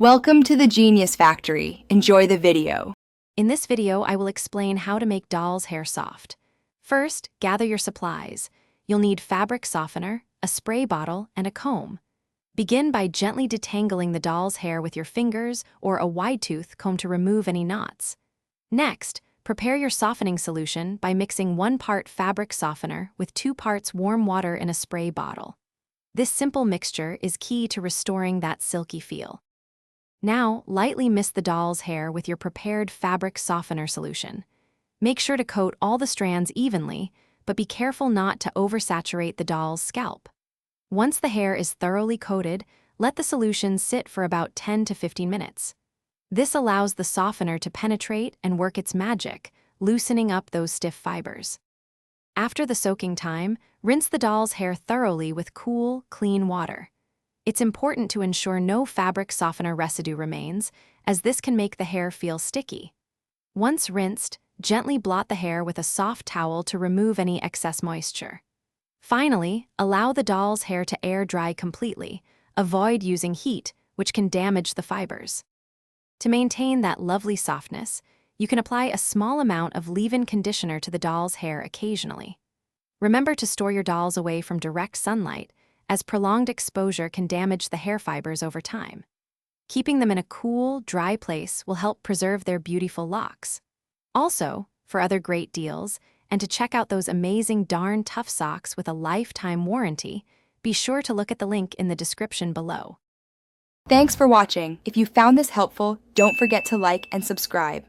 Welcome to the Genius Factory. Enjoy the video. In this video, I will explain how to make doll's hair soft. First, gather your supplies. You'll need fabric softener, a spray bottle, and a comb. Begin by gently detangling the doll's hair with your fingers or a wide-tooth comb to remove any knots. Next, prepare your softening solution by mixing 1 part fabric softener with 2 parts warm water in a spray bottle. This simple mixture is key to restoring that silky feel. Now, lightly mist the doll's hair with your prepared fabric softener solution. Make sure to coat all the strands evenly, but be careful not to oversaturate the doll's scalp. Once the hair is thoroughly coated, let the solution sit for about 10 to 15 minutes. This allows the softener to penetrate and work its magic, loosening up those stiff fibers. After the soaking time, rinse the doll's hair thoroughly with cool, clean water. It's important to ensure no fabric softener residue remains, as this can make the hair feel sticky. Once rinsed, gently blot the hair with a soft towel to remove any excess moisture. Finally, allow the doll's hair to air dry completely. Avoid using heat, which can damage the fibers. To maintain that lovely softness, you can apply a small amount of leave-in conditioner to the doll's hair occasionally. Remember to store your dolls away from direct sunlight, as prolonged exposure can damage the hair fibers over time. Keeping them in a cool, dry place will help preserve their beautiful locks. Also, for other great deals, and to check out those amazing darn tough socks with a lifetime warranty, be sure to look at the link in the description below. Thanks for watching. If you found this helpful, don't forget to like and subscribe.